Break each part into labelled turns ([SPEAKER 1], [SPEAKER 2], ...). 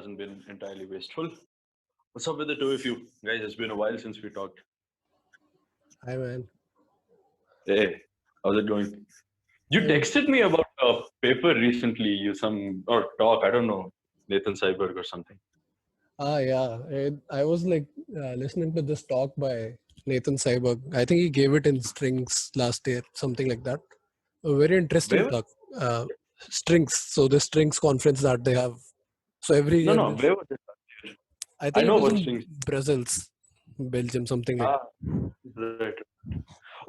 [SPEAKER 1] hasn't been entirely wasteful. What's up with the two of you guys? It's been a while since we talked.
[SPEAKER 2] Hi man.
[SPEAKER 1] Hey, how's it going? You
[SPEAKER 2] Hey,
[SPEAKER 1] texted me about a paper recently, or talk, I don't know, Nathan Seiberg or something.
[SPEAKER 2] yeah. I was like listening to this talk by Nathan Seiberg. I think he gave it in Strings last year, something like that. A very interesting
[SPEAKER 1] Where?
[SPEAKER 2] talk. Strings. So the Strings conference that they have. So every
[SPEAKER 1] No,
[SPEAKER 2] year,
[SPEAKER 1] no. Where was it?
[SPEAKER 2] I
[SPEAKER 1] I
[SPEAKER 2] think it
[SPEAKER 1] know
[SPEAKER 2] was
[SPEAKER 1] what
[SPEAKER 2] in
[SPEAKER 1] strings.
[SPEAKER 2] Brussels, Belgium, something like.
[SPEAKER 1] Ah, right.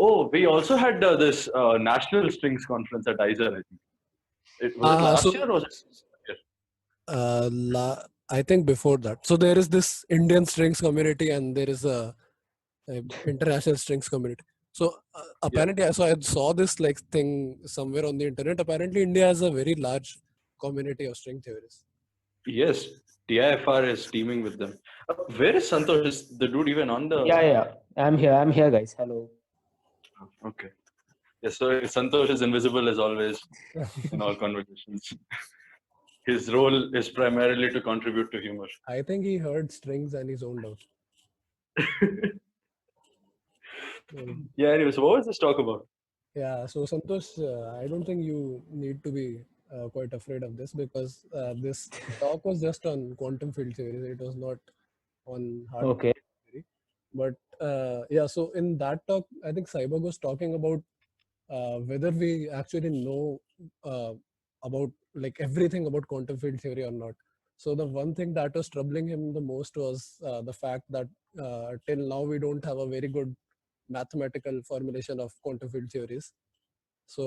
[SPEAKER 1] Oh, we also had this national strings conference at ISER. I think was it last year
[SPEAKER 2] So
[SPEAKER 1] or was it last year?
[SPEAKER 2] I think before that. So there is this Indian strings community and there is a international strings community. So
[SPEAKER 1] Yeah.
[SPEAKER 2] apparently, so I saw this like thing somewhere on the internet. Apparently, India has a very large community of string theorists.
[SPEAKER 1] Yes, TIFR is teaming with them. Where is Santosh? Is the dude even on
[SPEAKER 3] Yeah,
[SPEAKER 1] the?
[SPEAKER 3] yeah. I'm here, guys. Hello.
[SPEAKER 1] Okay. Yes, so Santosh is invisible as always in all conversations. His role is primarily to contribute to humor.
[SPEAKER 2] I think he heard strings and he zoned out. Um,
[SPEAKER 1] Yeah, anyway, so what was this talk about?
[SPEAKER 2] yeah, so Santosh, I don't think you need to be quite afraid of this because this talk was just on quantum field theories. It was not on hard
[SPEAKER 3] Okay.
[SPEAKER 2] theory. But yeah, so in that talk, I think Cyborg was talking about whether we actually know uh, about like everything about quantum field theory or not. So the one thing that was troubling him the most was the fact that till now we don't have a very good mathematical formulation of quantum field theories. So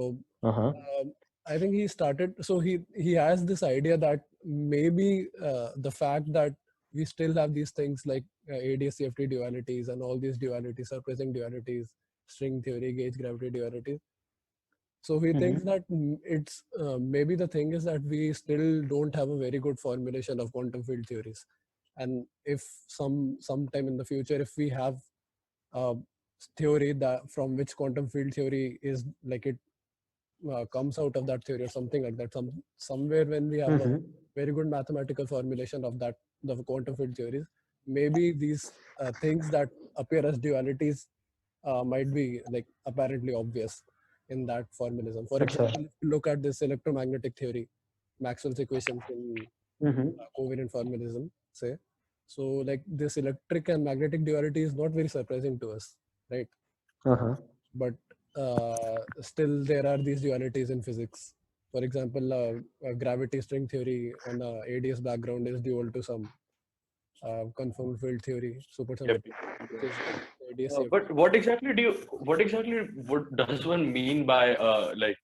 [SPEAKER 3] Uh-huh.
[SPEAKER 2] I think he started. So he has this idea that maybe the fact that we still have these things like ADS-CFT dualities and all these dualities, surprising dualities, string theory, gauge gravity dualities. So he thinks
[SPEAKER 3] Mm-hmm.
[SPEAKER 2] that it's maybe the thing is that we still don't have a very good formulation of quantum field theories, and if sometime in the future, if we have a theory that from which quantum field theory is like it comes out of that theory or something like that, somewhere when we have a
[SPEAKER 3] Mm-hmm.
[SPEAKER 2] very good mathematical formulation of that the quantum field theories, maybe these things that appear as dualities might be like apparently obvious in that formalism. For
[SPEAKER 3] Acha.
[SPEAKER 2] example, if you look at this electromagnetic theory, Maxwell's equations in
[SPEAKER 3] Mm-hmm.
[SPEAKER 2] covariant formalism, say. So like this electric and magnetic duality is not very surprising to us, right?
[SPEAKER 3] Uh-huh.
[SPEAKER 2] But still there are these dualities in physics. For example, gravity string theory on a ADS background is dual to some conformal field theory,
[SPEAKER 1] Yep.
[SPEAKER 2] supersymmetry, which is ADS-CFT.
[SPEAKER 1] But what exactly what does one mean by like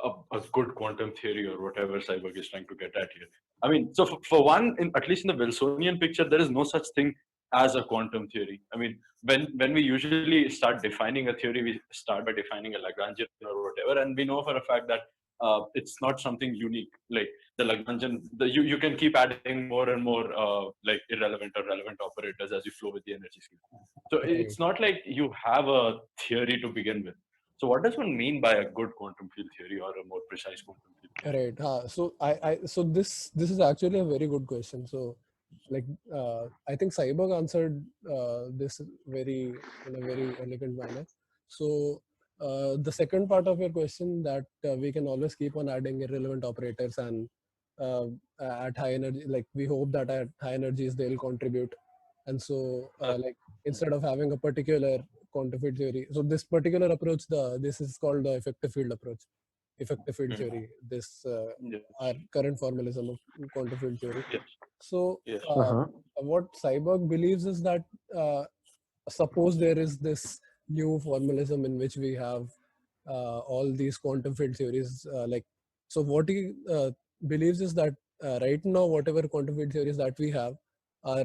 [SPEAKER 1] a good quantum theory or whatever Cyborg is trying to get at here? I mean, so for one, at least in the Wilsonian picture, there is no such thing as a quantum theory. I mean, when we usually start defining a theory, we start by defining a Lagrangian or whatever, and we know for a fact that it's not something unique. Like the Lagrangian, you can keep adding more and more like irrelevant or relevant operators as you flow with the energy field. So
[SPEAKER 2] Right.
[SPEAKER 1] it's not like you have a theory to begin with. So what does one mean by a good quantum field theory or a more precise quantum field theory?
[SPEAKER 2] Right. So so this is actually a very good question. So like I think Cyborg answered this very in a very elegant manner. So the second part of your question that we can always keep on adding irrelevant operators and uh, at high energy, like we hope that at high energies they'll contribute. And so like instead of having a particular quantum field theory, so this particular approach, this is called the effective field approach, effective field
[SPEAKER 1] Mhm.
[SPEAKER 2] theory, this
[SPEAKER 1] Yes.
[SPEAKER 2] our current formalism of quantum field theory.
[SPEAKER 1] Yes.
[SPEAKER 2] So
[SPEAKER 1] Yes.
[SPEAKER 3] Uh-huh.
[SPEAKER 2] what Cyborg believes is that suppose there is this new formalism in which we have all these quantum field theories like so what he believes is that right now whatever quantum field theories that we have are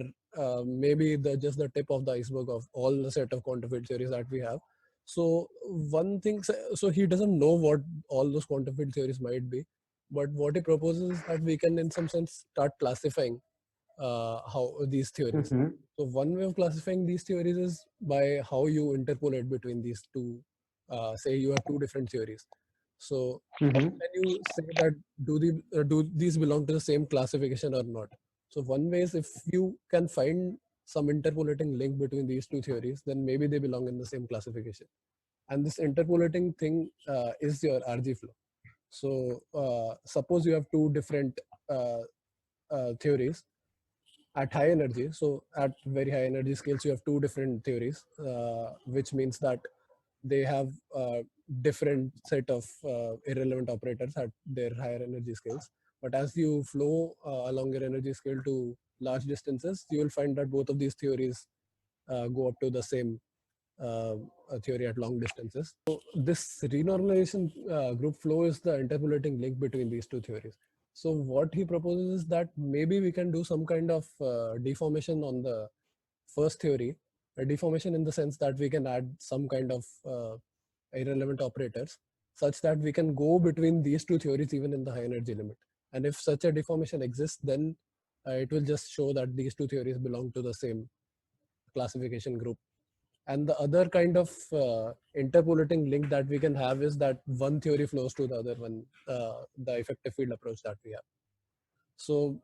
[SPEAKER 2] maybe the just the tip of the iceberg of all the set of quantum field theories that we have. So one thing, so he doesn't know what all those quantum field theories might be, but what he proposes is that we can in some sense start classifying how these theories.
[SPEAKER 3] Mm-hmm.
[SPEAKER 2] So one way of classifying these theories is by how you interpolate between these two. Say you have two different theories. So how
[SPEAKER 3] Mm-hmm.
[SPEAKER 2] can you say that do these belong to the same classification or not? So one way is if you can find some interpolating link between these two theories, then maybe they belong in the same classification. And this interpolating thing is your RG flow. So suppose you have two different theories at high energy. So at very high energy scales, you have two different theories, which means that they have different set of irrelevant operators at their higher energy scales. But as you flow along your energy scale to large distances, you will find that both of these theories go up to the same theory at long distances. So this renormalization group flow is the interpolating link between these two theories. So what he proposes is that maybe we can do some kind of deformation on the first theory, a deformation in the sense that we can add some kind of irrelevant operators such that we can go between these two theories even in the high energy limit. And if such a deformation exists, then it will just show that these two theories belong to the same classification group. And the other kind of interpolating link that we can have is that one theory flows to the other one, the effective field approach that we have. So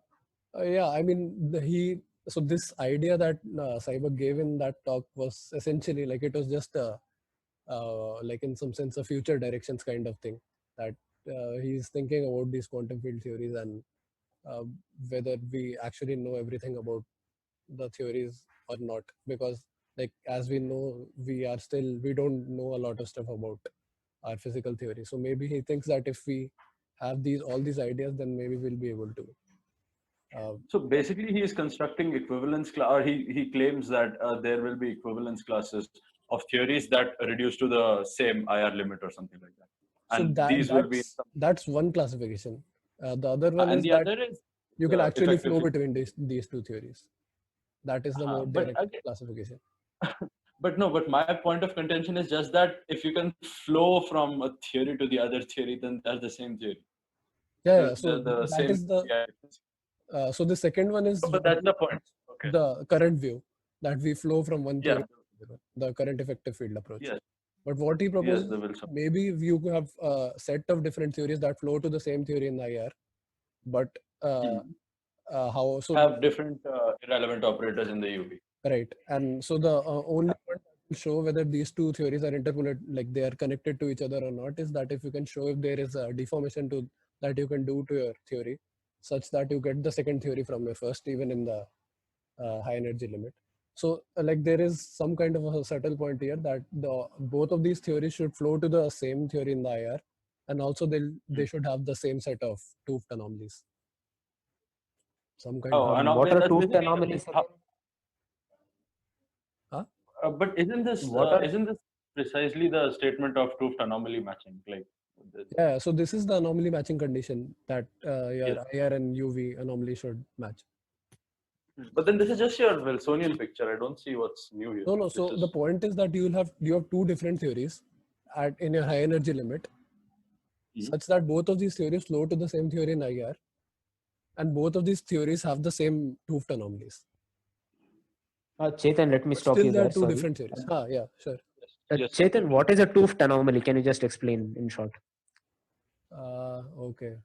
[SPEAKER 2] yeah, I mean, so this idea that Saibak gave in that talk was essentially like, it was just like in some sense a future directions kind of thing, that he's thinking about these quantum field theories and whether we actually know everything about the theories or not, because like as we know, we don't know a lot of stuff about our physical theory. So maybe he thinks that if we have all these ideas, then maybe we'll be able to
[SPEAKER 1] So basically, he is constructing equivalence class, or he claims that there will be equivalence classes of theories that reduce to the same IR limit or something like that.
[SPEAKER 2] so
[SPEAKER 1] And these will be
[SPEAKER 2] that's one classification. The other one
[SPEAKER 1] and
[SPEAKER 2] is
[SPEAKER 1] the
[SPEAKER 2] that
[SPEAKER 1] other is
[SPEAKER 2] you can actually
[SPEAKER 1] effective
[SPEAKER 2] flow
[SPEAKER 1] field.
[SPEAKER 2] between these two theories. That is the more
[SPEAKER 1] But
[SPEAKER 2] direct
[SPEAKER 1] again,
[SPEAKER 2] classification.
[SPEAKER 1] but no, but my point of contention is just that if you can flow from a theory to the other theory, then they're the same theory.
[SPEAKER 2] Yeah, so
[SPEAKER 1] The
[SPEAKER 2] that
[SPEAKER 1] same.
[SPEAKER 2] is the so the second one is
[SPEAKER 1] But that's the point. Okay.
[SPEAKER 2] the current view, that we flow from one theory
[SPEAKER 1] Yeah.
[SPEAKER 2] to the other, the current effective field approach.
[SPEAKER 1] Yes.
[SPEAKER 2] But what he
[SPEAKER 1] Yes,
[SPEAKER 2] proposes,
[SPEAKER 1] the Wilson.
[SPEAKER 2] maybe you could have a set of different theories that flow to the same theory in IR, but how so
[SPEAKER 1] Have different irrelevant operators in the UV.
[SPEAKER 2] right, and so the only one that will show whether these two theories are interpolated, like they are connected to each other or not, is that if you can show if there is a deformation to that you can do to your theory, such that you get the second theory from your first, even in the high energy limit. So like there is some kind of a subtle point here that both of these theories should flow to the same theory in the IR, and also they should have the same set of 't Hooft anomalies. Some kind of
[SPEAKER 3] What are 't Hooft anomalies?
[SPEAKER 1] But isn't this precisely the statement of 't Hooft anomaly matching? Like,
[SPEAKER 2] yeah, so this is the anomaly matching condition that your
[SPEAKER 1] Yes.
[SPEAKER 2] IR and UV anomaly should match.
[SPEAKER 1] But then this is just your Wilsonian picture. I don't see what's new here.
[SPEAKER 2] No, so the point is that you have two different theories in your high energy limit, such that both of these theories flow to the same theory in IR, and both of these theories have the same 't Hooft anomalies.
[SPEAKER 3] Chetan, let me stop
[SPEAKER 2] Still
[SPEAKER 3] you
[SPEAKER 2] there
[SPEAKER 3] there.
[SPEAKER 2] are two
[SPEAKER 3] Sorry.
[SPEAKER 2] different theories. Yeah, sure.
[SPEAKER 1] Yes,
[SPEAKER 3] Chetan, what is a 't Hooft anomaly? Can you just explain in short?
[SPEAKER 2] Okay.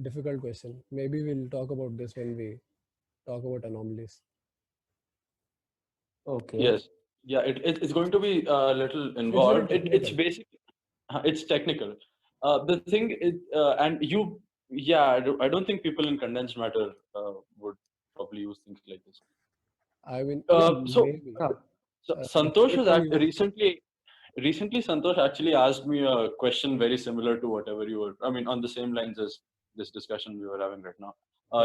[SPEAKER 2] Difficult question. Maybe we'll talk about this when we talk about anomalies.
[SPEAKER 3] Okay.
[SPEAKER 1] Yes. Yeah, it's going to be a little involved. It's basically, it's technical. The thing is, and you, yeah, I don't think people in condensed matter would probably use things like this.
[SPEAKER 2] I mean,
[SPEAKER 1] So
[SPEAKER 2] maybe.
[SPEAKER 1] Santosh was recently Santosh actually asked me a question very similar to whatever you were, I mean, on the same lines as this discussion we were having right now.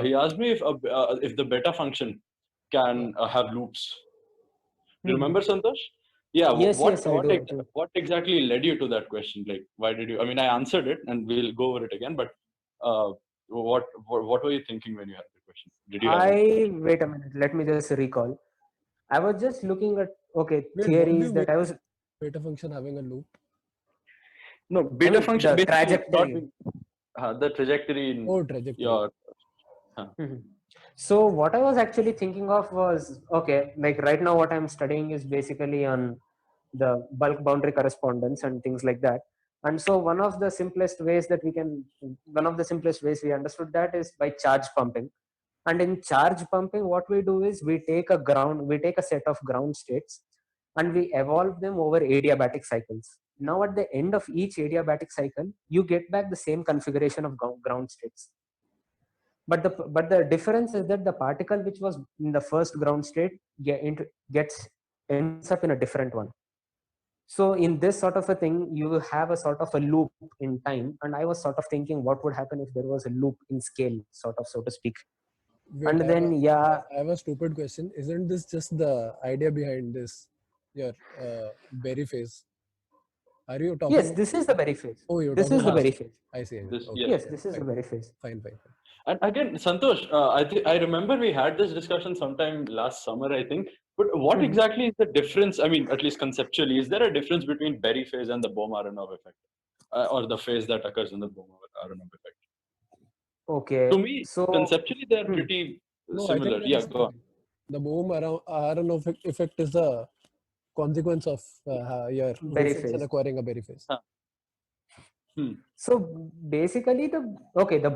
[SPEAKER 1] He asked me if the beta function can have loops. Do you remember, Santosh? Yeah.
[SPEAKER 3] Yes, I do.
[SPEAKER 1] What exactly led you to that question? Like, why did you? I mean, I answered it, and we'll go over it again. But what were you thinking when you had the question? Did you?
[SPEAKER 3] Wait a minute. Let me just recall. I was just looking at
[SPEAKER 2] theories
[SPEAKER 3] that I was
[SPEAKER 2] beta function having a loop.
[SPEAKER 1] No, beta function.
[SPEAKER 3] The trajectory.
[SPEAKER 1] The trajectory.
[SPEAKER 2] Trajectory.
[SPEAKER 1] Your.
[SPEAKER 3] So what I was actually thinking of was, like right now what I'm studying is basically on the bulk boundary correspondence and things like that. And so one of the simplest ways we understood that is by charge pumping. And in charge pumping, what we do is we take a set of ground states and we evolve them over adiabatic cycles. Now at the end of each adiabatic cycle, you get back the same configuration of ground states. But the difference is that the particle which was in the first ground state ends up in a different one. So in this sort of a thing, you have a sort of a loop in time. And I was sort of thinking what would happen if there was a loop in scale, sort of, so to speak.
[SPEAKER 2] Wait,
[SPEAKER 3] And then,
[SPEAKER 2] I have a stupid question. Isn't this just the idea behind this, your berry phase? Are you talking?
[SPEAKER 3] Yes, this is the berry phase.
[SPEAKER 2] Oh, you're
[SPEAKER 3] This
[SPEAKER 2] talking
[SPEAKER 3] is the
[SPEAKER 2] about-
[SPEAKER 3] berry phase.
[SPEAKER 2] I see.
[SPEAKER 1] This-
[SPEAKER 2] Okay.
[SPEAKER 3] Yes, this is the
[SPEAKER 2] Fine.
[SPEAKER 3] berry phase.
[SPEAKER 2] Fine.
[SPEAKER 1] And again, Santosh, I remember we had this discussion sometime last summer, I think. But what exactly is the difference? I mean, at least conceptually, is there a difference between Berry phase and the Bohm-Aharonov effect, or the phase that occurs in the Bohm-Aharonov effect?
[SPEAKER 3] Okay.
[SPEAKER 1] To me,
[SPEAKER 3] So
[SPEAKER 1] conceptually, they are pretty
[SPEAKER 2] No, I
[SPEAKER 1] similar.
[SPEAKER 2] think
[SPEAKER 1] Yeah, go on.
[SPEAKER 2] the Bohm-Aharonov effect is the consequence of your
[SPEAKER 3] Berry
[SPEAKER 2] Wilson
[SPEAKER 3] phase.
[SPEAKER 2] acquiring a berry phase.
[SPEAKER 3] So basically, the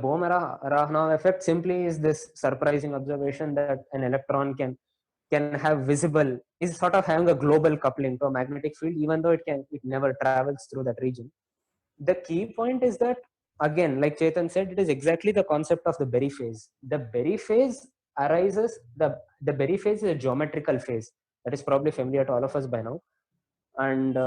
[SPEAKER 3] Bohm-Aharonov effect simply is this surprising observation that an electron can have visible, is sort of having a global coupling to a magnetic field, even though it never travels through that region. The key point is that, again, like Chetan said, it is exactly the concept of the Berry phase. The Berry phase arises, the Berry phase is a geometrical phase that is probably familiar to all of us by now. And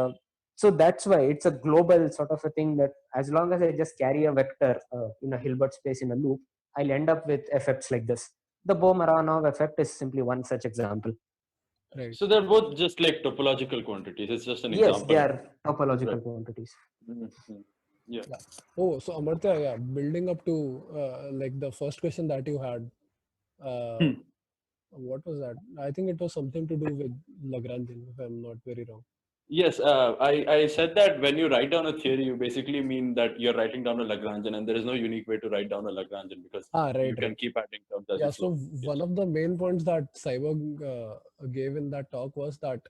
[SPEAKER 3] so that's why it's a global sort of a thing, that as long as I just carry a vector in a Hilbert space in a loop, I'll end up with effects like this. The Bohm-Aharonov effect is simply one such example.
[SPEAKER 2] Right.
[SPEAKER 1] So they're both just like topological quantities. It's just an
[SPEAKER 3] Yes,
[SPEAKER 1] example.
[SPEAKER 3] they are topological
[SPEAKER 1] Right.
[SPEAKER 3] quantities.
[SPEAKER 1] Mhm. Yeah.
[SPEAKER 2] Oh, so Amartya, yeah, building up to like the first question that you had, what was that? I think it was something to do with Lagrangian, if I'm not very wrong.
[SPEAKER 1] Yes, I said that when you write down a theory, you basically mean that you're writing down a Lagrangian, and there is no unique way to write down a Lagrangian because you can keep adding terms as
[SPEAKER 2] Yeah,
[SPEAKER 1] you
[SPEAKER 2] so
[SPEAKER 1] go.
[SPEAKER 2] one of the main points that Cyborg gave in that talk was that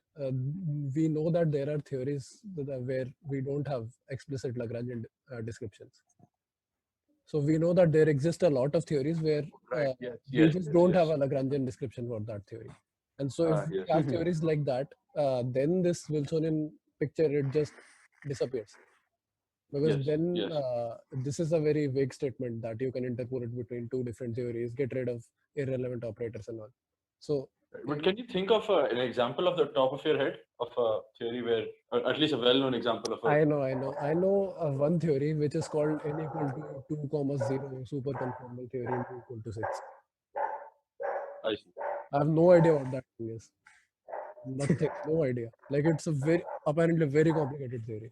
[SPEAKER 2] we know that there are theories where we don't have explicit Lagrangian descriptions. So we know that there exist a lot of theories where we just don't have a Lagrangian description for that theory. And so if we have theories like that, then this Wilsonian picture, it just disappears. Because then this is a very vague statement that you can interpolate between two different theories, get rid of irrelevant operators and all. So,
[SPEAKER 1] but can you think of an example of the top of your head of a theory where, or at least a well-known example of a...
[SPEAKER 2] I know one theory which is called n equal to 2, 0 superconformal theory in 2 equal to 6.
[SPEAKER 1] I see.
[SPEAKER 2] I have no idea what that thing is. Nothing, no idea. Like it's a apparently very complicated theory.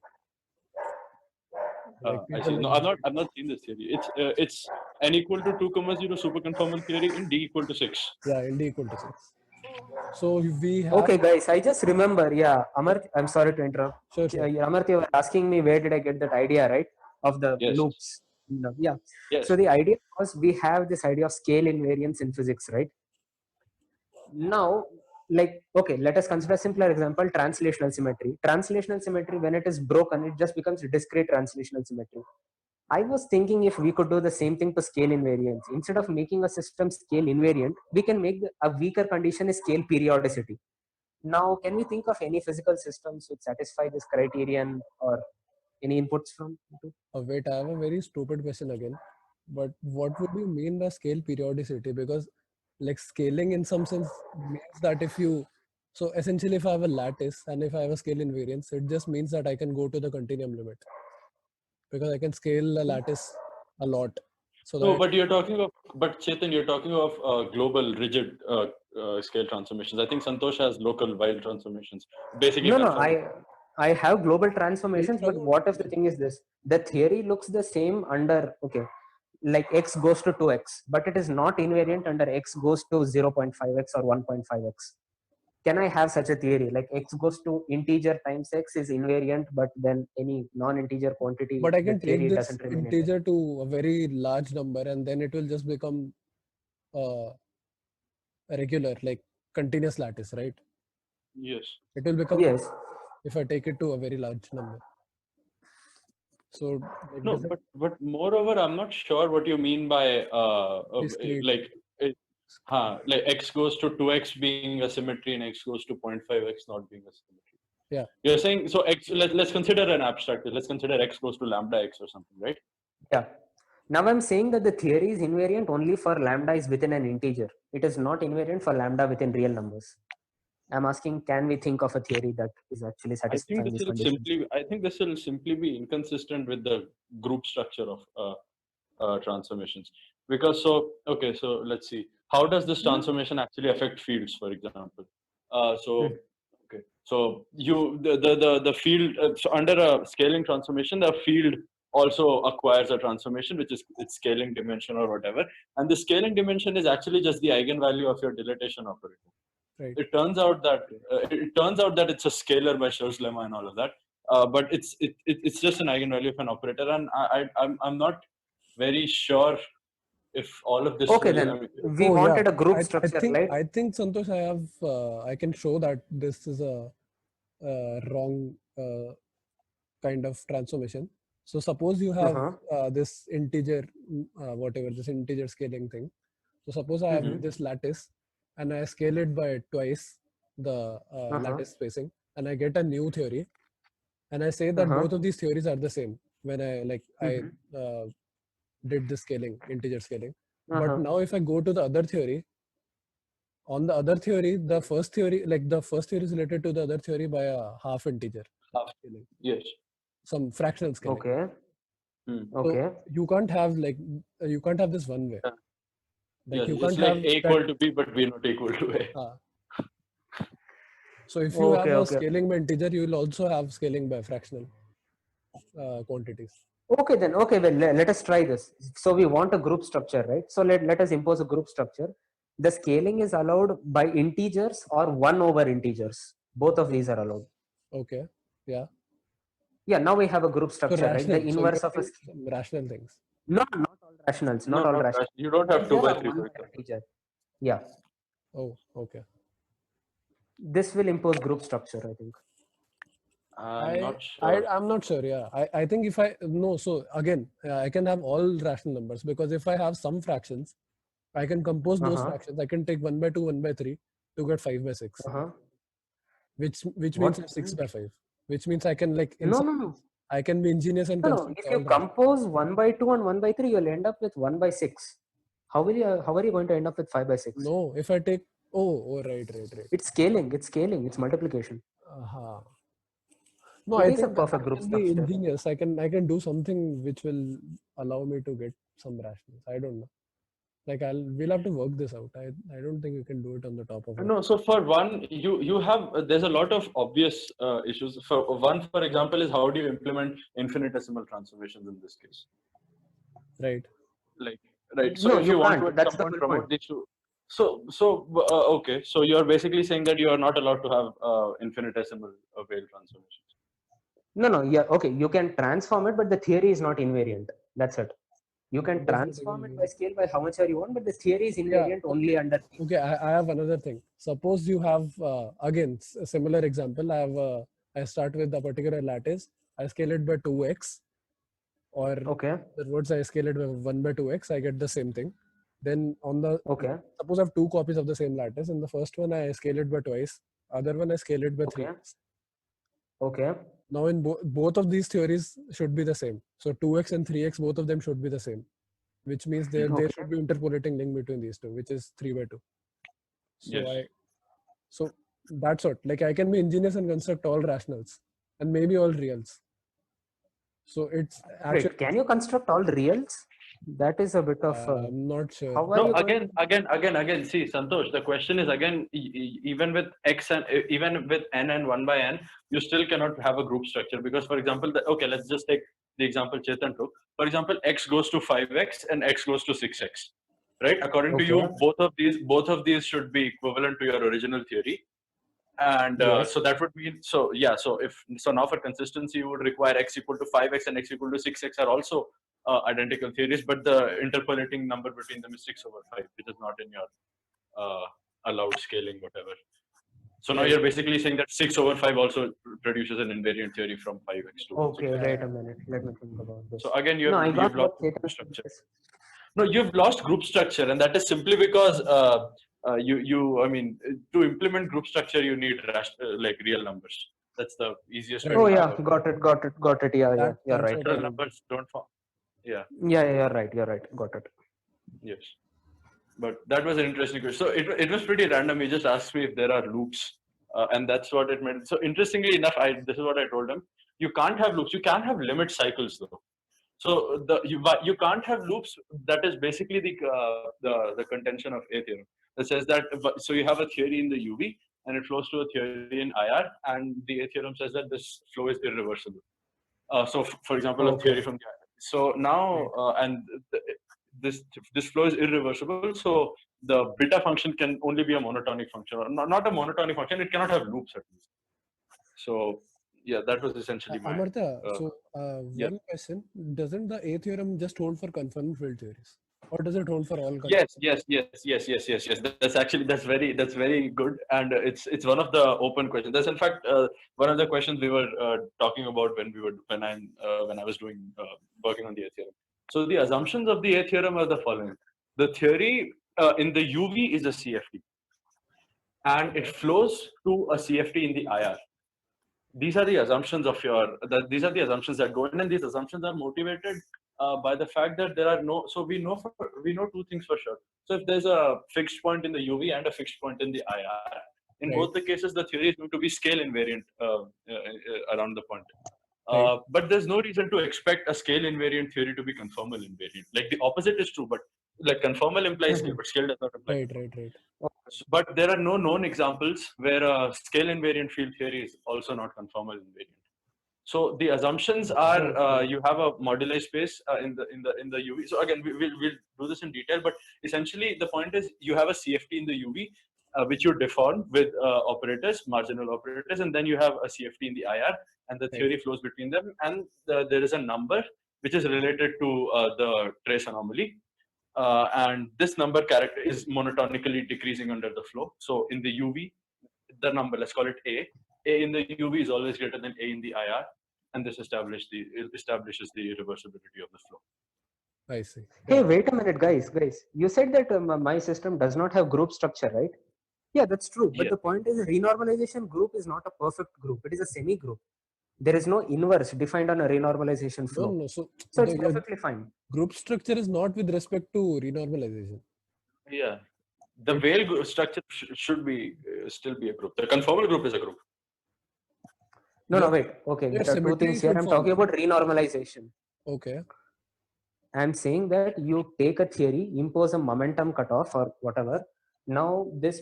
[SPEAKER 1] I see. No, I've not seen this theory. It's n equal to 2, 0 superconformal theory in D equal to 6.
[SPEAKER 2] Yeah, in D equal to 6. So we have...
[SPEAKER 3] Okay, guys, I just remember. Yeah, Amartya, I'm sorry to interrupt.
[SPEAKER 2] Sure.
[SPEAKER 3] Amartya, you were asking me where did I get that idea, right? Of the loops. No, yeah.
[SPEAKER 1] Yes.
[SPEAKER 3] So the idea was we have this idea of scale invariance in physics, right? Now, like, okay, let us consider a simpler example, translational symmetry. Translational symmetry, when it is broken, it just becomes a discrete translational symmetry. I was thinking if we could do the same thing to scale invariance. Instead of making a system scale invariant, we can make a weaker condition a scale periodicity. Now, can we think of any physical systems which satisfy this criterion, or any inputs from you?
[SPEAKER 2] Wait, I have a very stupid question again. But what would you mean by scale periodicity? Because like scaling in some sense means that if you... So essentially if I have a lattice and if I have a scale invariance, it just means that I can go to the continuum limit. Because I can scale a lattice a lot. So
[SPEAKER 1] no, but Chetan, you're talking of global rigid scale transformations. I think Santosh has local wild transformations. Basically,
[SPEAKER 3] No, I have global transformations, but what if the thing is this? The theory looks the same under, okay, like x goes to 2x, but it is not invariant under x goes to 0.5x or 1.5x. Can I have such a theory? Like x goes to integer times x is invariant, but then any non-integer quantity.
[SPEAKER 2] But I can take this integer to a very large number and then it will just become a regular, like continuous lattice, right?
[SPEAKER 1] Yes.
[SPEAKER 2] It will become...
[SPEAKER 3] Yes.
[SPEAKER 2] If I take it to a very large number. So
[SPEAKER 1] no, but moreover, I'm not sure what you mean by Like x goes to 2x being a symmetry and x goes to 0.5x not being a symmetry.
[SPEAKER 2] Yeah.
[SPEAKER 1] You're saying, so x, let's consider an abstract. Let's consider x goes to lambda x or something, right?
[SPEAKER 3] Yeah. Now I'm saying that the theory is invariant only for lambda is within an integer. It is not invariant for lambda within real numbers. I'm asking, can we think of a theory that is actually
[SPEAKER 1] I think
[SPEAKER 3] satisfying these conditions?
[SPEAKER 1] this will simply be inconsistent with the group structure of transformations. Because okay, so let's see. How does this transformation actually affect fields, for example? Okay, so the field, so under a scaling transformation, the field also acquires a transformation, which is its scaling dimension or whatever. And the scaling dimension is actually just the eigenvalue of your dilatation operator.
[SPEAKER 2] Right.
[SPEAKER 1] It turns out that it's a scalar by Schur's lemma and all of that. But it's just an eigenvalue of an operator, and I'm not very sure if all of this.
[SPEAKER 3] Okay,
[SPEAKER 1] really,
[SPEAKER 3] then we wanted a group structure, right?
[SPEAKER 2] I think Santosh, I can show that this is a wrong kind of transformation. So suppose you have this integer, whatever this integer scaling thing. So suppose I have this lattice and I scale it by twice the lattice spacing, and I get a new theory, and I say that both of these theories are the same when I did the scaling, integer scaling. But now if I go to the other theory, on the other theory, the first theory is related to the other theory by a half integer. Scaling.
[SPEAKER 1] Yes.
[SPEAKER 2] Some fractional scaling.
[SPEAKER 3] Okay.
[SPEAKER 2] So you can't have this one way.
[SPEAKER 1] Like you can't have a equal to b, but b not equal to a.
[SPEAKER 2] So if you have a scaling by integer, you will also have scaling by fractional quantities.
[SPEAKER 3] Okay, then. Okay, well, let us try this. So we want a group structure, right? So let us impose a group structure. The scaling is allowed by integers or 1 over integers. Both of these are allowed.
[SPEAKER 2] Okay. Yeah.
[SPEAKER 3] Yeah, now we have a group structure,
[SPEAKER 2] so
[SPEAKER 3] right? The inverse of a
[SPEAKER 2] rational things.
[SPEAKER 3] No, not all rationals. Not all rationals.
[SPEAKER 1] You don't have 2 by 3.
[SPEAKER 3] Integer. Yeah.
[SPEAKER 2] Oh, okay.
[SPEAKER 3] This will impose group structure, I think.
[SPEAKER 1] I'm not sure.
[SPEAKER 2] I'm not sure. Yeah, I think if so again, I can have all rational numbers, because if I have some fractions, I can compose those fractions. I can take 1 by 2, 1 by 3 to get 5 by 6, which means 6 by 5, which means I can
[SPEAKER 3] No.
[SPEAKER 2] I can be ingenious and
[SPEAKER 3] If you compose 1 by 2 and 1 by 3, you'll end up with 1 by 6. How are you going to end up with 5 by 6?
[SPEAKER 2] No, if I take right.
[SPEAKER 3] It's scaling. It's multiplication.
[SPEAKER 2] No,
[SPEAKER 3] it is a perfect group structure.
[SPEAKER 2] Ingenious. I can do something which will allow me to get some rationals. I don't know. We'll have to work this out. I don't think you can do it on the top of it.
[SPEAKER 1] No, so for one, you have there's a lot of obvious issues. For one, for example, is how do you implement infinitesimal transformations in this case?
[SPEAKER 2] Right.
[SPEAKER 1] Right. So if you want to at some point promote these two. Okay. So you're basically saying that you are not allowed to have infinitesimal Weyl transformations.
[SPEAKER 3] No. Yeah. Okay. You can transform it, but the theory is not invariant. That's it. You can transform it by scale by how much you want, but the theory is invariant only under.
[SPEAKER 2] Okay, I have another thing. Suppose you have again a similar example. I start with a particular lattice. I scale it by 2x, or the words I scale it by 1 by 2x. I get the same thing. Then on the suppose I have 2 copies of the same lattice. In the first one, I scale it by twice. Other one, I scale it by 3x.
[SPEAKER 3] Okay.
[SPEAKER 2] Now in both of these theories should be the same. So 2x and 3x, both of them should be the same, which means there should be interpolating link between these two, which is 3 by 2. So so that's what, I can be ingenious and construct all rationals and maybe all reals. So it's actually.
[SPEAKER 3] Wait, can you construct all reals? That is a bit of.
[SPEAKER 2] I'm not sure.
[SPEAKER 1] Again. See, Santosh, the question is again, even with x and even with n and 1 by n, you still cannot have a group structure, because, for example, let's just take the example Chetan took. For example, x goes to 5x and x goes to 6x, right? According to you, both of these should be equivalent to your original theory. And so that would mean, so now for consistency, you would require x equal to 5x and x equal to 6x are also identical theories, but the interpolating number between them is 6 over 5, which is not in your allowed scaling, whatever. So now you're basically saying that 6 over 5 also produces an invariant theory from 5x to 6x.
[SPEAKER 3] Wait a minute. Let me think about this.
[SPEAKER 1] So again, you've lost the structure. No, you've lost group structure, and that is simply because I mean, to implement group structure, you need like real numbers. That's the easiest way
[SPEAKER 2] Right.
[SPEAKER 3] Oh
[SPEAKER 1] to
[SPEAKER 3] yeah,
[SPEAKER 1] have
[SPEAKER 3] got it. Yeah, you're
[SPEAKER 2] That's
[SPEAKER 3] right.
[SPEAKER 2] what I
[SPEAKER 1] real
[SPEAKER 2] mean.
[SPEAKER 1] numbers don't form. Yeah.
[SPEAKER 3] Yeah, you're right. Got it.
[SPEAKER 1] Yes. But that was an interesting question. So it was pretty random. He just asked me if there are loops, and that's what it meant. So interestingly enough, this is what I told him. You can't have loops. You can have limit cycles though. So you can't have loops. That is basically the contention of A theorem. That says that so you have a theory in the UV and it flows to a theory in IR, and the A theorem says that this flow is irreversible. For example, a theory
[SPEAKER 2] Okay.
[SPEAKER 1] from the IR. So now this this flow is irreversible. So the beta function can only be a monotonic function, or not a monotonic function. It cannot have loops at least. So yeah, that was essentially my
[SPEAKER 2] Amartya,
[SPEAKER 1] uh,
[SPEAKER 2] so
[SPEAKER 1] yes.
[SPEAKER 2] one question: doesn't the A theorem just hold for conformal field theories, or does it hold for all?
[SPEAKER 1] Yes. That's very good, and it's one of the open questions. That's in fact one of the questions we were talking about when I was doing working on the A theorem. So the assumptions of the A theorem are the following: the theory in the UV is a CFT, and it flows to a CFT in the IR. These are the assumptions of these are the assumptions that go in, and these assumptions are motivated by the fact that there are no. So we know two things for sure. So if there's a fixed point in the UV and a fixed point in the IR, in
[SPEAKER 2] Right.
[SPEAKER 1] both the cases the theory is going to be scale invariant around the point.
[SPEAKER 2] Right.
[SPEAKER 1] But there's no reason to expect a scale invariant theory to be conformal invariant. Like the opposite is true, but like conformal implies scale, but scale does not imply
[SPEAKER 2] Right.
[SPEAKER 1] conformal.
[SPEAKER 2] Right.
[SPEAKER 1] But there are no known examples where a scale invariant field theory is also not conformal invariant. So the assumptions are you have a moduli space in the UV. So again, we'll do this in detail, but essentially the point is you have a CFT in the UV, which you deform with operators, marginal operators, and then you have a CFT in the IR, and the theory flows between them, and there is a number which is related to the trace anomaly. And this number character is monotonically decreasing under the flow. So in the UV, the number, let's call it A in the UV is always greater than A in the IR, and this establishes the irreversibility of the flow.
[SPEAKER 2] I see.
[SPEAKER 3] Hey,
[SPEAKER 2] Got it.
[SPEAKER 3] wait a minute, guys. You said that my system does not have group structure, right? Yeah, that's true. But
[SPEAKER 1] Yeah.
[SPEAKER 3] the point is, renormalization group is not a perfect group. It is a semi-group. There is no inverse defined on a renormalization
[SPEAKER 2] No,
[SPEAKER 3] flow.
[SPEAKER 2] no. So
[SPEAKER 3] So it's
[SPEAKER 2] your
[SPEAKER 3] perfectly fine.
[SPEAKER 2] group structure is not with respect to renormalization.
[SPEAKER 1] Yeah. The Weyl structure should be still be a group. The conformal group is a group.
[SPEAKER 3] No, wait. Okay,
[SPEAKER 2] Your
[SPEAKER 3] there are two
[SPEAKER 2] symmetry
[SPEAKER 3] things here.
[SPEAKER 2] should
[SPEAKER 3] I'm
[SPEAKER 2] form.
[SPEAKER 3] talking about renormalization.
[SPEAKER 2] Okay.
[SPEAKER 3] I'm saying that you take a theory, impose a momentum cutoff or whatever. Now this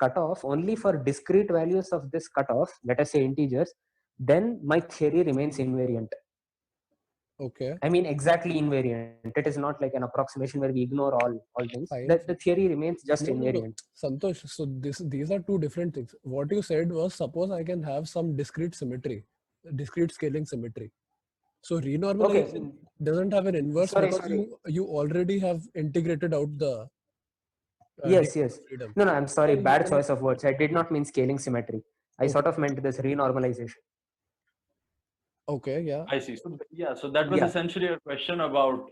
[SPEAKER 3] cutoff only for discrete values of this cutoff, let us say integers, then my theory remains invariant.
[SPEAKER 2] Okay.
[SPEAKER 3] I mean exactly invariant. It is not like an approximation where we ignore all things.
[SPEAKER 2] Fine.
[SPEAKER 3] The theory remains just
[SPEAKER 2] No.
[SPEAKER 3] invariant.
[SPEAKER 2] Santosh, so these are two different things. What you said was, suppose I can have some discrete symmetry, discrete scaling symmetry. So renormalization doesn't have an inverse because you already have integrated out the
[SPEAKER 3] Yes.
[SPEAKER 2] freedom.
[SPEAKER 3] No, I'm sorry.
[SPEAKER 2] Or you
[SPEAKER 3] Bad
[SPEAKER 2] can,
[SPEAKER 3] choice of words. I did not mean scaling symmetry. I sort
[SPEAKER 2] okay.
[SPEAKER 3] of meant this renormalization.
[SPEAKER 2] Okay, yeah.
[SPEAKER 1] I see. So so that was essentially a question about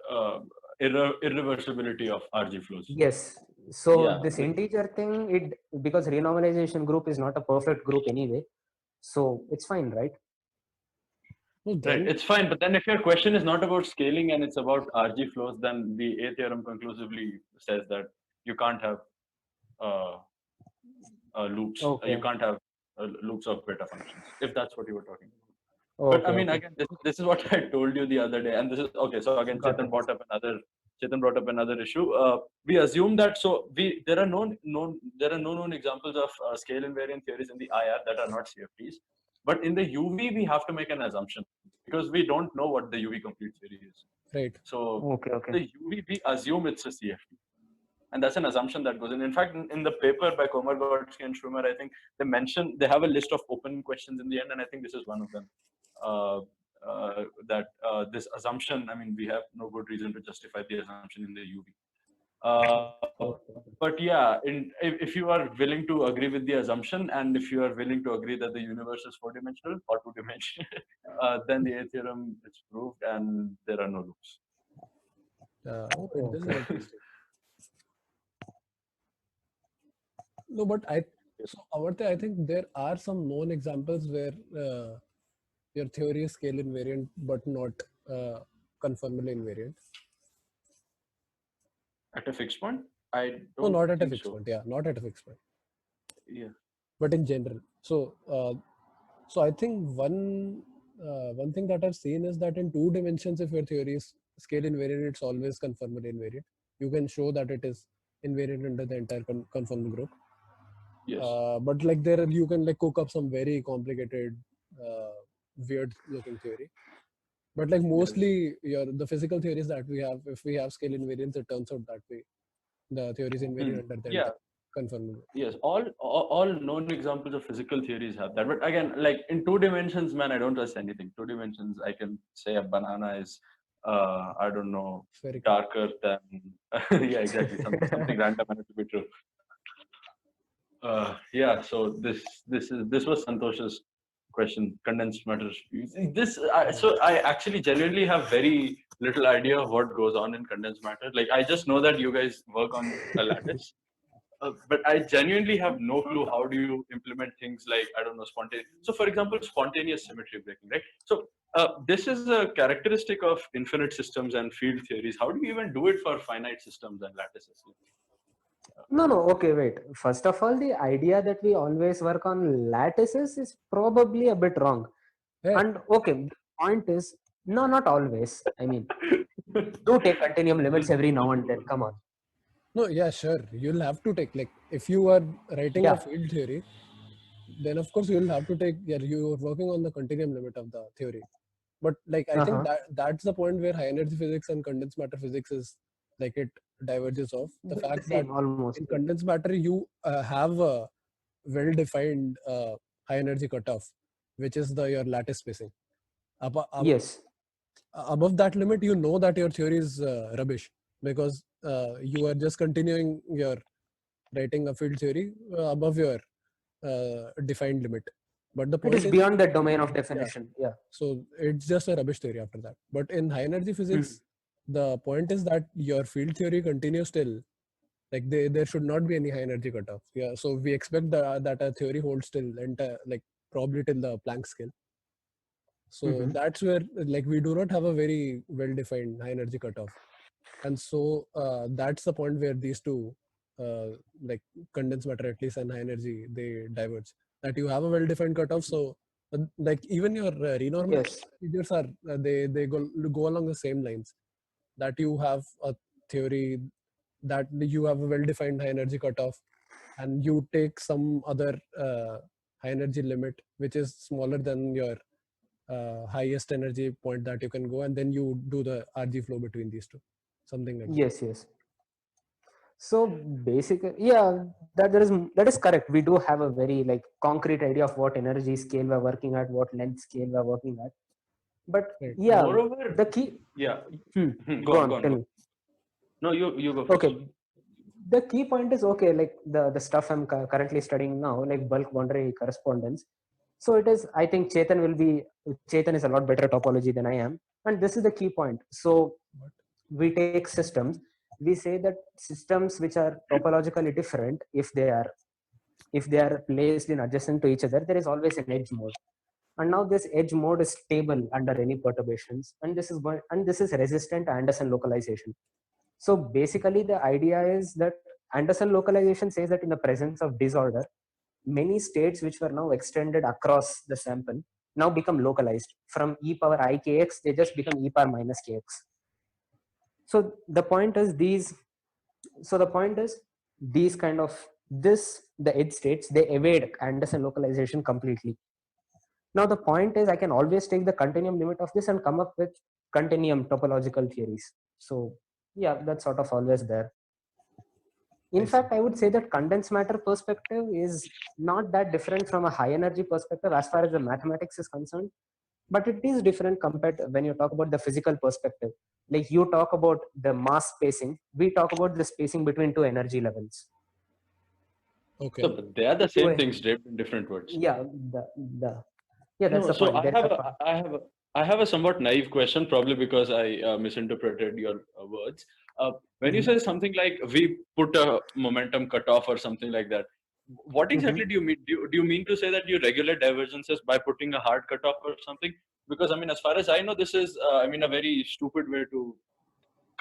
[SPEAKER 1] irreversibility of RG flows.
[SPEAKER 3] Yes. So this integer thing, because renormalization group is not a perfect group anyway, so it's fine, right?
[SPEAKER 2] No,
[SPEAKER 1] Right, it's fine. But then if your question is not about scaling and it's about RG flows, then the A theorem conclusively says that you can't have loops. You can't have loops of beta functions, if that's what you were talking about. But I mean, again, this is what I told you the other day, and this is okay. So again, Chetan brought up another issue. We assume that there are no known examples of scale invariant theories in the IR that are not CFTs. But in the UV, we have to make an assumption because we don't know what the UV complete theory is.
[SPEAKER 2] Right.
[SPEAKER 1] So the UV, we assume it's a CFT. And that's an assumption that goes in. In fact, in the paper by Komargovsky and Schumer, I think they have a list of open questions in the end, and I think this is one of them. This assumption, I mean, we have no good reason to justify the assumption in the UV. But yeah, if you are willing to agree with the assumption, and if you are willing to agree that the universe is four-dimensional or two-dimensional, then the A theorem is proved and there are no loops.
[SPEAKER 2] This is interesting. No, but Amartya, I think there are some known examples where your theory is scale invariant but not conformally invariant.
[SPEAKER 1] At a fixed point? I
[SPEAKER 2] No,
[SPEAKER 1] don't
[SPEAKER 2] not at a
[SPEAKER 1] think
[SPEAKER 2] fixed
[SPEAKER 1] so.
[SPEAKER 2] point. Yeah, not at a fixed point,
[SPEAKER 1] Yeah.
[SPEAKER 2] but in general. So I think one thing that I've seen is that in 2 dimensions, if your theory is scale invariant, it's always conformally invariant. You can show that it is invariant under the entire conformal group.
[SPEAKER 1] Yes.
[SPEAKER 2] But like there, you can like cook up some very complicated, weird looking theory. But like mostly the physical theories that we have, if we have scale invariance, it turns out that way. The theory is invariant under the
[SPEAKER 1] Yeah.
[SPEAKER 2] entire conformal group.
[SPEAKER 1] Yes, all known examples of physical theories have that. But again, like in 2 dimensions, man, I don't trust anything. 2 dimensions, I can say a banana is, I don't know,
[SPEAKER 2] Spherical.
[SPEAKER 1] darker than, yeah, exactly, something random and it will be true. Yeah, so this was Santosh's question, condensed matter. So I actually genuinely have very little idea of what goes on in condensed matter. Like I just know that you guys work on a lattice. But I genuinely have no clue how do you implement things like, I don't know, spontaneous. So for example, spontaneous symmetry breaking, right? So this is a characteristic of infinite systems and field theories. How do you even do it for finite systems and lattices?
[SPEAKER 3] No, okay, wait. First of all, the idea that we always work on lattices is probably a bit wrong.
[SPEAKER 2] Yeah.
[SPEAKER 3] And okay, the point is, no, not always. I mean, do take continuum limits every now and then. Come on.
[SPEAKER 2] No, yeah, sure. You'll have to take, like, if you are writing a
[SPEAKER 3] Yeah.
[SPEAKER 2] field theory, then of course you'll have to take, yeah, you're working on the continuum limit of the theory. But like, I think that's the point where high energy physics and condensed matter physics is like it diverges off. The
[SPEAKER 3] They're the
[SPEAKER 2] fact that
[SPEAKER 3] same almost.
[SPEAKER 2] in condensed matter, you have a well-defined high energy cutoff, which is your lattice spacing.
[SPEAKER 3] Yes.
[SPEAKER 2] Above that limit, you know that your theory is rubbish because you are just continuing your writing a field theory above your defined limit. But the
[SPEAKER 3] It
[SPEAKER 2] point
[SPEAKER 3] is beyond the domain of definition. Yeah.
[SPEAKER 2] so it's just a rubbish theory after that. But in high energy physics, the point is that your field theory continues till, like, there should not be any high energy cutoff. Yeah, so we expect that a theory holds till like probably till the Planck scale. So that's where, like, we do not have a very well defined high energy cutoff, and so that's the point where these two, like condensed matter at least and high energy, they diverge. That you have a well defined cutoff. So like even your renormalization procedures are they go along the same lines. That you have a theory that you have a well defined high energy cutoff, and you take some other high energy limit which is smaller than your highest energy point that you can go, and then you do the RG flow between these two, something like
[SPEAKER 3] Yes. So basically, yeah, that is correct. We do have a very like concrete idea of what energy scale we're working at, what length scale we're working at. But
[SPEAKER 2] Right.
[SPEAKER 3] yeah,
[SPEAKER 1] Moreover,
[SPEAKER 3] the key.
[SPEAKER 1] yeah.
[SPEAKER 3] Go on. Tell me.
[SPEAKER 1] No, you go first.
[SPEAKER 3] Okay. The key point is, okay, like the stuff I'm currently studying now, like bulk boundary correspondence. So it is, I think Chetan is a lot better topology than I am. And this is the key point. So we take systems, we say that systems which are topologically different, if they are placed in adjacent to each other, there is always an edge mode. And now this edge mode is stable under any perturbations. And this is resistant to Anderson localization. So basically, the idea is that Anderson localization says that in the presence of disorder, many states which were now extended across the sample now become localized. From e power I kx, they just become e power minus kx. So the point is these kind of the edge states, they evade Anderson localization completely. Now the point is, I can always take the continuum limit of this and come up with continuum topological theories. So yeah, that's sort of always there. In fact, I would say that condensed matter perspective is not that different from a high energy perspective as far as the mathematics is concerned, but it is different compared to when you talk about the physical perspective. Like you talk about the mass spacing, we talk about the spacing between two energy levels.
[SPEAKER 2] Okay.
[SPEAKER 1] So they are the same things, draped in different words.
[SPEAKER 3] Yeah, that's the point.
[SPEAKER 1] I have I have a somewhat naive question, probably because I misinterpreted your words. When you
[SPEAKER 3] Mhm.
[SPEAKER 1] say something like we put a momentum cutoff or something like that, what exactly
[SPEAKER 3] Mhm.
[SPEAKER 1] do you mean? Do you mean to say that you regulate divergences by putting a hard cutoff or something? Because I mean, as far as I know, this is I mean a very stupid way to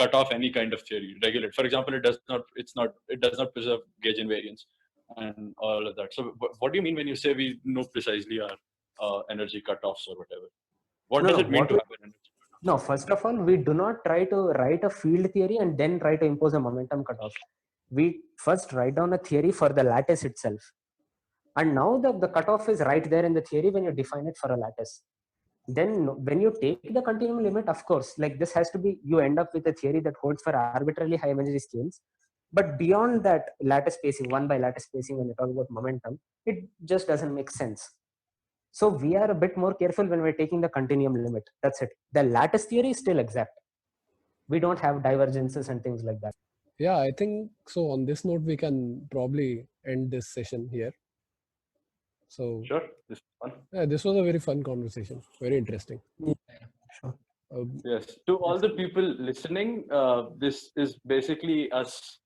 [SPEAKER 1] cut off any kind of theory. Regulate, for example, it does not preserve gauge invariance and all of that. So, what do you mean when you say we know precisely our energy cutoffs or whatever? What
[SPEAKER 3] No,
[SPEAKER 1] does
[SPEAKER 3] no.
[SPEAKER 1] it mean
[SPEAKER 3] What
[SPEAKER 1] to
[SPEAKER 3] we
[SPEAKER 1] have an energy?
[SPEAKER 3] No, first of all, we do not try to write a field theory and then try to impose a momentum cutoff. We first write down a theory for the lattice itself. And now the cutoff is right there in the theory when you define it for a lattice. Then when you take the continuum limit, of course, like this has to be, you end up with a theory that holds for arbitrarily high energy scales. But beyond that lattice spacing, one by lattice spacing, when you talk about momentum, it just doesn't make sense. So we are a bit more careful when we're taking the continuum limit. That's it. The lattice theory is still exact. We don't have divergences and things like that.
[SPEAKER 2] Yeah, I think so. On this note, we can probably end this session here. So
[SPEAKER 1] Sure, this is fun.
[SPEAKER 2] yeah, this was a very fun conversation. Very interesting.
[SPEAKER 3] Yeah, sure.
[SPEAKER 1] Yes, to all the people listening, this is basically us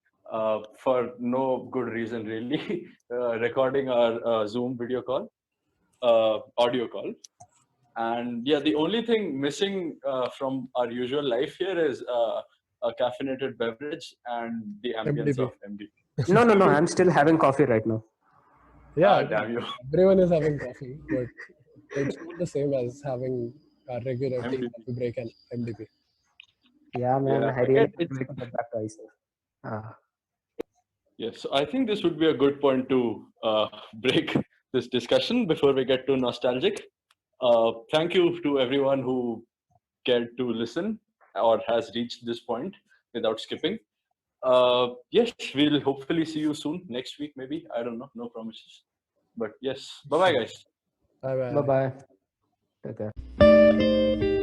[SPEAKER 1] for no good reason really recording our Zoom video call, audio call. And yeah, the only thing missing from our usual life here is a caffeinated beverage and the ambience
[SPEAKER 2] MDP.
[SPEAKER 1] of MD.
[SPEAKER 3] No. I'm still having coffee right now.
[SPEAKER 2] Yeah,
[SPEAKER 1] Damn you,
[SPEAKER 2] everyone is having coffee, but it's not the same as having a regular tea,
[SPEAKER 1] MDP.
[SPEAKER 2] coffee break, and MDP.
[SPEAKER 3] Yeah, man.
[SPEAKER 1] Yeah,
[SPEAKER 3] I really
[SPEAKER 1] it's
[SPEAKER 3] can't wait to get back to ICF.
[SPEAKER 1] yes. So I think this would be a good point to break this discussion before we get too nostalgic. Thank you to everyone who cared to listen or has reached this point without skipping. Yes, we'll hopefully see you soon next week, maybe. I don't know, no promises. But yes, bye bye, guys.
[SPEAKER 2] Bye
[SPEAKER 3] Bye
[SPEAKER 2] bye.
[SPEAKER 3] bye. Take care.